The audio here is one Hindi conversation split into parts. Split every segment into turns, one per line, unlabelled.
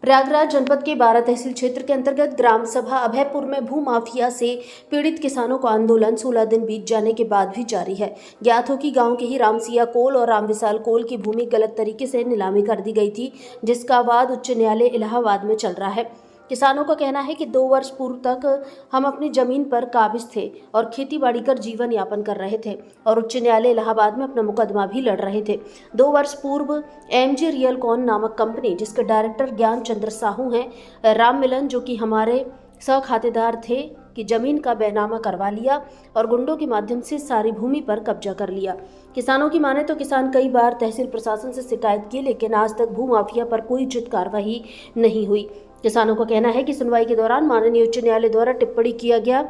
प्रयागराज जनपद के 12 तहसील क्षेत्र के अंतर्गत ग्राम सभा अभयपुर में भू माफिया से पीड़ित किसानों का आंदोलन 16 दिन बीत जाने के बाद भी जारी है। ज्ञात हो कि गांव के ही रामसिया कोल और रामविशाल कोल की भूमि गलत तरीके से नीलामी कर दी गई थी, जिसका वाद उच्च न्यायालय इलाहाबाद में चल रहा है। किसानों का कहना है कि 2 वर्ष पूर्व तक हम अपनी जमीन पर काबिज थे और खेती बाड़ी कर जीवन यापन कर रहे थे और उच्च न्यायालय इलाहाबाद में अपना मुकदमा भी लड़ रहे थे। 2 वर्ष पूर्व एमजी रियलकॉन नामक कंपनी, जिसके डायरेक्टर ज्ञान चंद्र साहू हैं, राम मिलन जो कि हमारे सहखातेदार थे, कि जमीन का बैनामा करवा लिया और गुंडों के माध्यम से सारी भूमि पर कब्जा कर लिया। किसानों की माने तो किसान कई बार तहसील प्रशासन से शिकायत की, लेकिन आज तक भू माफिया पर कोई उचित कार्रवाई नहीं हुई। किसानों का कहना है कि सुनवाई के दौरान माननीय उच्च न्यायालय द्वारा टिप्पणी किया गया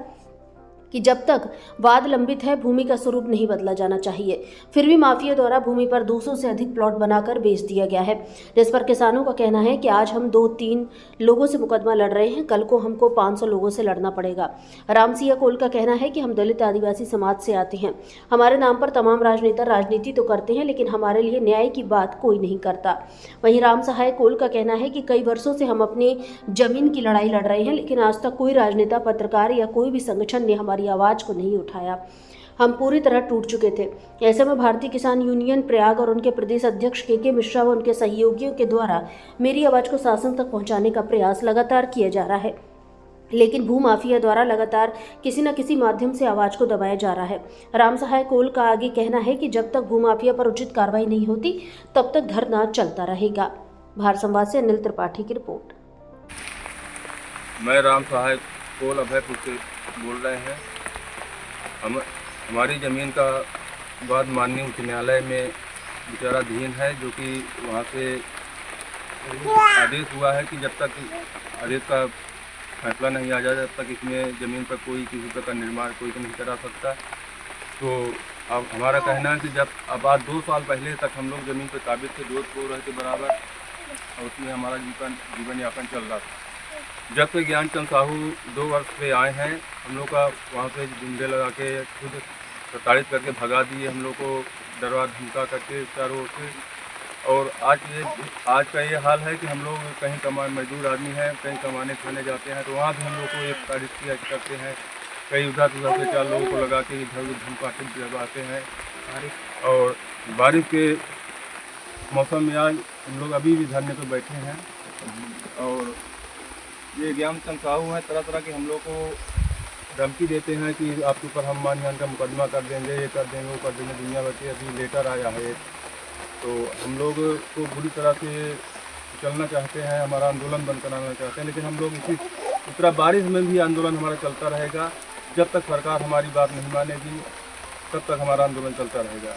कि जब तक वाद लंबित है भूमि का स्वरूप नहीं बदला जाना चाहिए। फिर भी माफिया द्वारा भूमि पर 200 से अधिक प्लॉट बनाकर बेच दिया गया है, जिस पर किसानों का कहना है कि आज हम 2-3 लोगों से मुकदमा लड़ रहे हैं, कल को हमको 500 लोगों से लड़ना पड़ेगा। रामसिया कोल का कहना है कि हम दलित आदिवासी समाज से आते हैं, हमारे नाम पर तमाम राजनेता राजनीति तो करते हैं, लेकिन हमारे लिए न्याय की बात कोई नहीं करता। वहीं राम सहाय कोल का कहना है कि कई वर्षों से हम अपनी जमीन की लड़ाई लड़ रहे हैं, लेकिन आज तक कोई राजनेता, पत्रकार या कोई भी संगठन ने हमारी आवाज को नहीं उठाया। हम पूरी तरह टूट चुके थे। ऐसे में भारतीय किसान यूनियन प्रयाग और उनके प्रदेश अध्यक्ष के मिश्रा व उनके सहयोगियों के द्वारा मेरी आवाज को शासन तक पहुंचाने का प्रयास लगातार किया जा रहा है, लेकिन भू माफिया द्वारा लगातार किसी न किसी माध्यम से आवाज को दबाया जा रहा है। राम सहाय कोल का आगे कहना है कि जब तक भू माफिया पर उचित कार्रवाई नहीं होती तब तक धरना चलता रहेगा। भारत संवाद से अनिल त्रिपाठी की रिपोर्ट।
मैं राम सहाय कोल अभयपुर से बोल रहे हैं। हमारी ज़मीन का वाद माननीय उच्च न्यायालय में विचाराधीन है, जो कि वहाँ से आदेश हुआ है कि जब तक आदेश का फैसला नहीं आ जाए तब तक इसमें ज़मीन पर कोई किसी प्रकार निर्माण कोई नहीं करा सकता। तो अब हमारा कहना है कि जब अब आज 2 साल पहले तक हम लोग ज़मीन पर काबिज थे, 2 रहे के बराबर, और उसमें हमारा जीवन यापन चल रहा था। जब से ज्ञान चंद साहू 2 वर्ष से आए हैं, हम लोग का वहाँ से जिंदे लगा के खुद प्रताड़ित करके भगा दिए, हम लोग को डरवा धमका करके चारों ओर से। और आज का ये हाल है कि हम लोग कहीं मजदूर आदमी हैं, कहीं कमाने खाने जाते हैं, तो वहाँ भी हम लोग को एक तारीफ किया करते हैं। कई उधर से 4 लोगों को लगा के इधर उधर धमकाते जगाते हैं। और बारिश के मौसम में आज हम लोग अभी भी धरने पर बैठे हैं। और ये ज्ञान चंद साहू हैं, तरह तरह के हम लोग को धमकी देते हैं कि आपके ऊपर हम मानहानि का मुकदमा कर देंगे, ये कर देंगे, वो कर देंगे। दुनिया भर के अभी लेटर आया है, तो हम लोग को बुरी तरह से चलना चाहते हैं, हमारा आंदोलन बंद कराना चाहते हैं। लेकिन हम लोग इस तरह बारिश में भी आंदोलन हमारा चलता रहेगा। जब तक सरकार हमारी बात नहीं मानेगी तब तक हमारा आंदोलन चलता रहेगा।